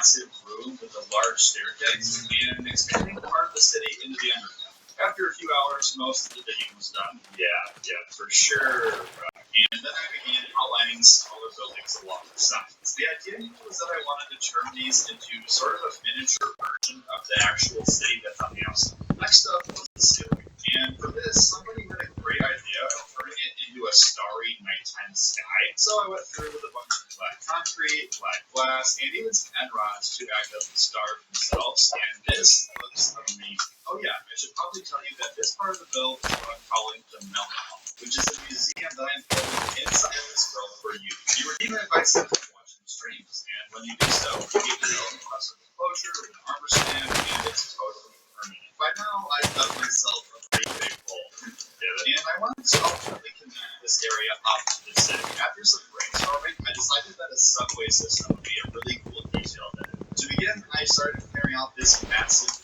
massive room with a large staircase and expanding part of the city into the underground. After a few hours, most of the digging was done. Yeah, for sure. And then I began outlining smaller buildings along the sides. The idea was that I wanted to turn these into sort of a miniature version of the actual city that's on the outside. Next up was the ceiling. And for this, somebody had a great idea of turning it into a starry nighttime sky. So I went through with a bunch of black concrete, black glass, and even some end rods to act as the stars themselves. And this looks amazing. Oh yeah, I should probably tell you that this part of the build is what I'm calling the Melon Hall, which is a museum that I'm building inside this world for you. You were even invited to watch the streams, and when you do so, you get your own custom enclosure with an armor stand, and it's totally permanent. By now, I've dug myself a pretty big hole, and I wanted to ultimately connect this area up to the city. After some brainstorming, I decided that a subway system would be a really cool detail there. To begin, I started clearing out this massive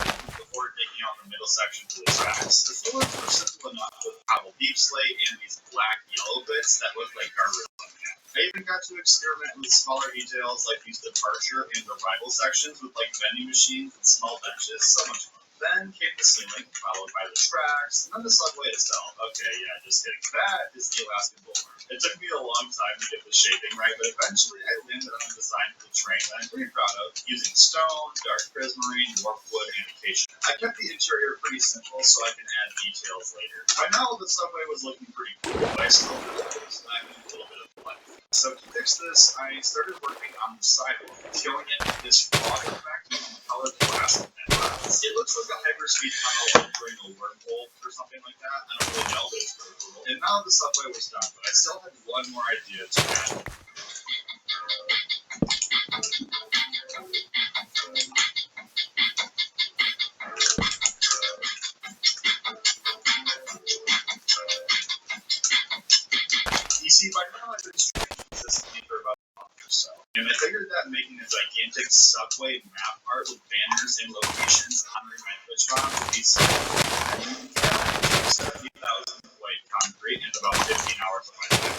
before digging out the middle section for the tracks. The floors were simple enough with cobbled deep slate and these black yellow bits that looked like guardrails on the end. I even got to experiment with smaller details like these departure and arrival sections with like vending machines and small benches. So much fun. Then came the ceiling, followed by the tracks, and then the subway itself. Okay, yeah, just kidding. That is the Alaskan Boulevard. It took me a long time to get the shaping right, but eventually I landed on a design for the train that I'm pretty proud of, using stone, dark prismarine, dwarf wood, and acacia. I kept the interior pretty simple so I can add details later. By now, the subway was looking pretty cool, but I still wanted to add a little bit of life. So to fix this, I started working on the sidewalk, going into this raw effect using colored glass and rods. It looks like a hyperspeed tunnel entering a wormhole or something like that. I don't really know, but it's pretty cool. And now the subway was done, but I still had one more idea to add. You see, by now I've been streaming consistently for about a month or so, and I figured that making a gigantic subway map art with banners and locations honoring my Twitch mod would be so cool. 70,000 white concrete and about 15 hours of my time.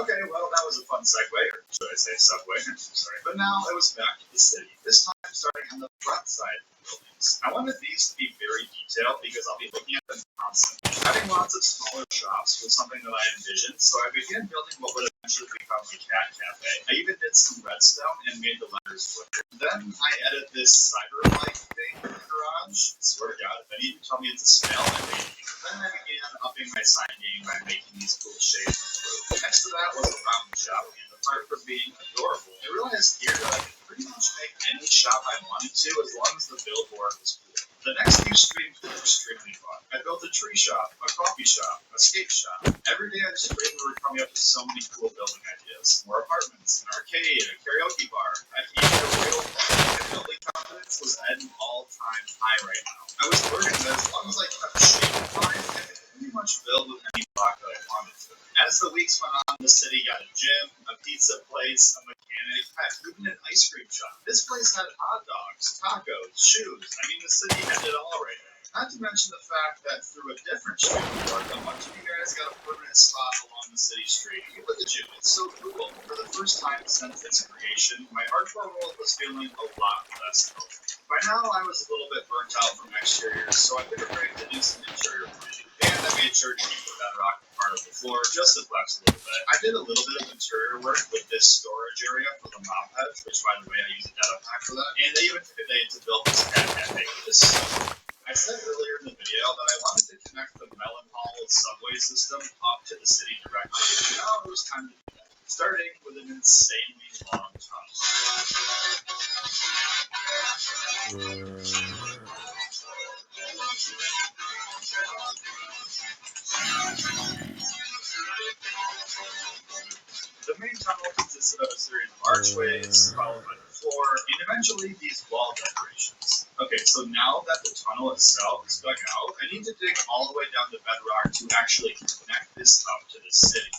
Okay, well, that was a fun segue, or should I say subway? I'm sorry. But now it was back to the city, this time starting on the front side of the buildings. I wanted these to be very detailed because I'll be looking at them constantly. Having lots of smaller shops was something that I envisioned, so I began building what would eventually become a cat cafe. I even did some redstone and made the letters flicker. Then I added this cyber-like thing in the garage. I swear to God, if any of you tell me it's a snail, I'm making it. Then I began upping my sign game by making these cool shapes and blue. Next to that was a round shop, and apart from being adorable, I realized here that I could pretty much make any shop I wanted to as long as the billboard was cool. The next few streams were extremely fun. I built a tree shop, a coffee shop, a skate shop. Every day I just were coming up with so many cool building ideas. More apartments, an arcade, a karaoke bar. Even a real building confidence was at an all-time high right now. I was learning that as long as I kept shaping mine, I could pretty much build with any block that I wanted to. As the weeks went on, the city got a gym, a pizza place, a mechanic, heck, even an ice cream shop. This place had hot dogs, tacos, shoes. I mean, the city had it all right there. Not to mention the fact that through a different street board, a bunch of you guys got a permanent spot along the city street. Look at the gym, it's so cool. For the first time since its creation, my hardcore world was feeling a lot less cozy. By now, I was a little bit burnt out from exteriors, so I took a break to do some interior planning. And I made sure to keep the bedrock part of the floor just to flex a little bit. I did a little bit of interior work with this storage area for the mop head, which by the way, I use a data pack for that. And they even took a day to build this cat cafe, which is so cool. I said earlier in the video that I wanted to connect the Melon Hall subway system up to the city directly. Now it was time to do that, starting with an insanely long tunnel. The main tunnel consisted of a series of archways, followed by the floor, and eventually these wall decorations. Okay, so now that the tunnel itself is dug out, I need to dig all the way down to bedrock to actually connect this up to the city.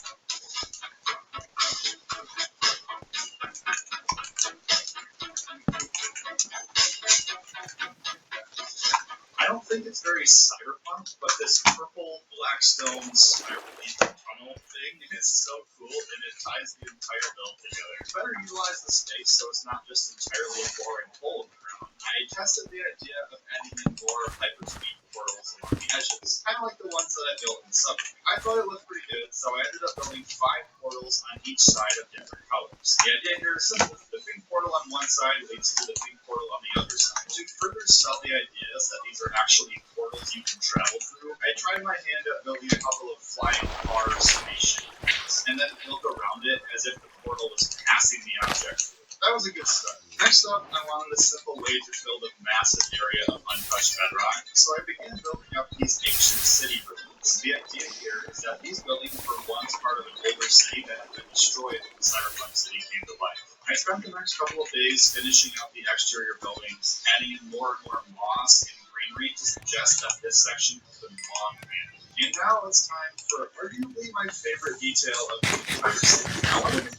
I don't think it's very cyberpunk, but this purple black stone spiral tunnel funnel thing is so cool, and it ties the entire build together. It's better utilize the space so it's not just entirely a boring hole in the ground. I tested the idea of adding in more hyperspeed portals along the edges, kind of like the ones that I built in Subway. I thought it looked pretty good, so I ended up building 5 portals on each side of different colors. The idea here is simple. The pink portal on one side leads to the pink portal on the other side. To further sell the ideas that these are actually portals you can travel through, I tried my hand at building a couple of flying car spaceship things, and then built around it as if the portal was passing the object through. That was a good start. Next up, I wanted a simple way to build a massive area of untouched bedrock, so I began building up these ancient city ruins. The idea here is that these buildings were once part of an older city that had been destroyed when Cyberpunk City came to life. I spent the next couple of days finishing out the exterior buildings, adding in more and more moss and greenery to suggest that this section has been long abandoned. And now it's time for arguably my favorite detail of the entire city. I wanted to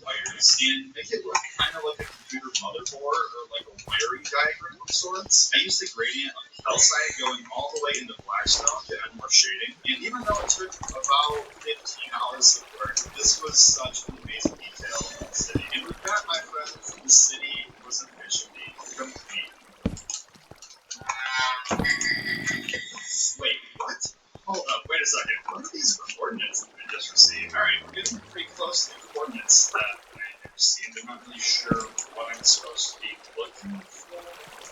wires and make it look kind of like a computer motherboard or like a wiring diagram of sorts. I used a gradient of calcite going all the way into Blackstone to add more shading, and even though it took about 15 hours of work, this was such an amazing detail of the city. And with that, my friends, the city was officially complete. Wait, what? Hold up, wait a second. What are these coordinates that I just received? Alright, we're getting pretty close to the coordinates that I received. I'm not really sure what I'm supposed to be looking for.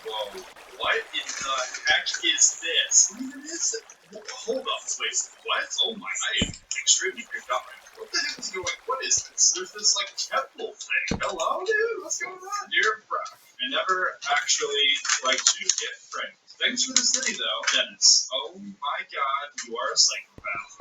Whoa, what in the heck is this? What even is it? Hold up, wait, what? Oh my, I am extremely creeped out. What the heck is going, what is this? There's this like temple thing. Hello, dude? What's going on? Dear Brock, I never actually liked you. Get framed. Thanks for the city, though, Dennis. Oh my god, you are a psychopath.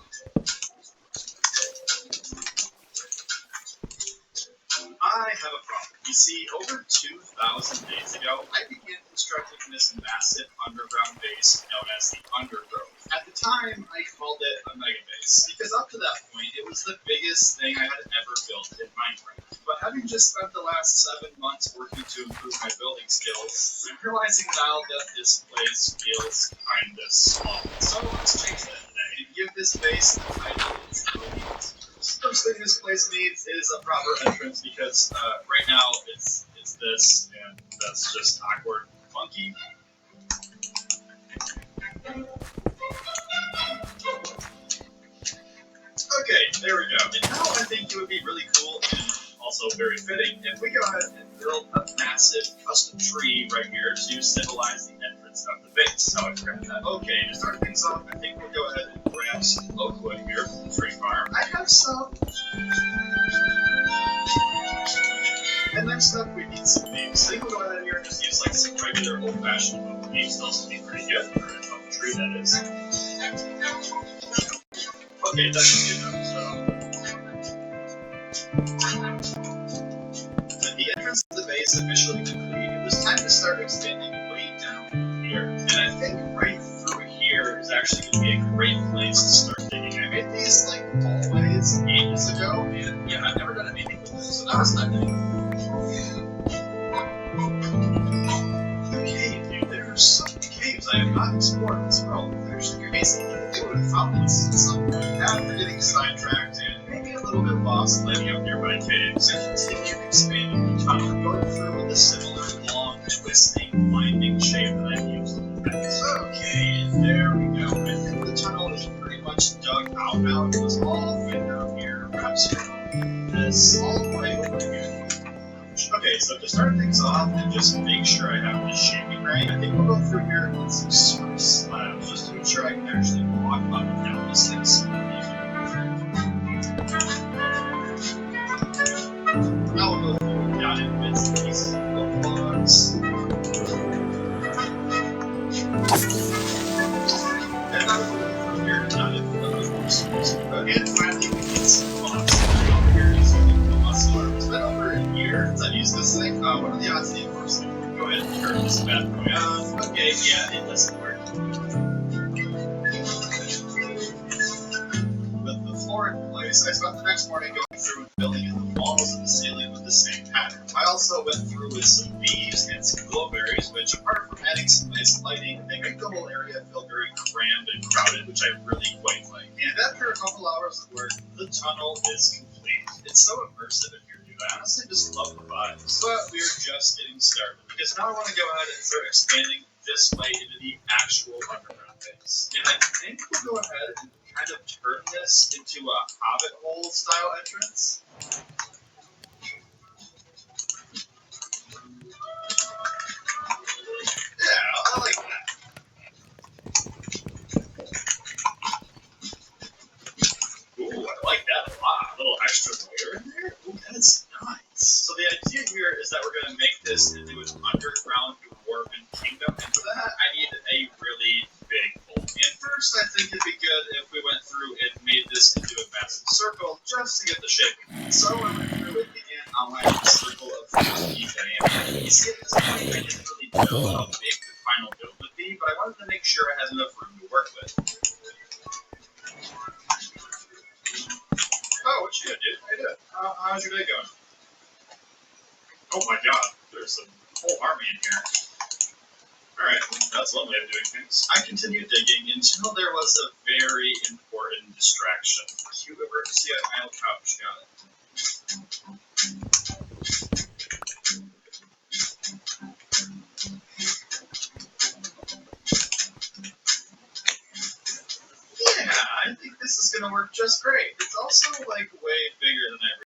I have a problem. You see, over 2,000 days ago, I began constructing this massive underground base known as the Undergrowth. At the time, I called it a mega base, because up to that point, it was the biggest thing I had ever built in Minecraft. But having just spent the last 7 months working to improve my building skills, I'm realizing now that this place feels kinda small. So let's change that today and give this base the title it truly needs. First thing this place needs is a proper entrance because right now it's this, and that's just awkward and funky. Okay, there we go. And now I think it would be really cool and also very fitting if we go ahead and build a massive custom tree right here to symbolize the entrance of the base. So I grab that. Okay, to start things off, I think we'll go ahead and grab some oak wood here from the tree farm. I have some. And next up, we need some leaves. So we'll go ahead here and just use like some regular old-fashioned oak leaves. Those will be pretty good for an oak tree, that is. Okay, that should be enough. With the entrance to the base officially complete, it was time to start expanding way down here. And I think right through here is actually going to be a great place to start digging. I made these like hallways ages ago, and yeah, I've never done anything with them, so that was not good. Okay, dude, there are so many caves I have not explored in this world. They're actually crazy. They would have found this at some point. After getting sidetracked and maybe a little bit lost lighting up nearby caves, I continued expanding the tunnel, going through with a similar long, twisting, winding shape that I've used in the past. Okay, and there we go. I think the tunnel is pretty much dug out now. It was all the way down here, wraps around this all the way over here. Okay, so to start things off and just make sure I have this shaping right, I think we'll go through here with some sort of slabs just to ensure I can actually walk up and down these things. Now we'll go through down in bits and pieces of the blocks. And now we'll go through here down in the blocks. And finally, we need some blocks. Over here is the muscle arm. It's been over a year since I've used this thing. What are the odds of the first thing? Go ahead and turn this bad boy on. Okay, yeah, it doesn't work. With the floor in place, I spent the next morning going through and filling in the walls and the ceiling with the same pattern. I also went through with some leaves and some glowberries, which, apart from adding some nice lighting, they make the whole area feel very crammed and crowded, which I really quite like. And after a couple hours of work, the tunnel is complete. It's so immersive in here, dude. I honestly just love the vibes. But we're just getting started, because now I want to go ahead and start expanding this way into the actual underground base. And I think we'll go ahead and kind of turn this into a Hobbit hole style entrance. Yeah, I like that. Ooh, I like that a lot. A little extra layer in there. Ooh, that's nice. So the idea here is that we're going to make this into an underground dwarven kingdom, and for that I need a really big hole. And first, I think it'd be good if we went through and made this into a massive circle just to get the shape. So I went through and began outlining a circle of 50 feet diameter. You see, at this point, I didn't really know how big the final build would be, but I wanted to make sure I had enough room to work with. Oh, what you doing, dude? How you doing? How's your day going? Oh my god, there's a whole army in here. Alright, that's one way of doing things. I continued digging until there was a very important distraction. You ever see an idle couch? Got it. Yeah, I think this is gonna work just great. It's also like way bigger than I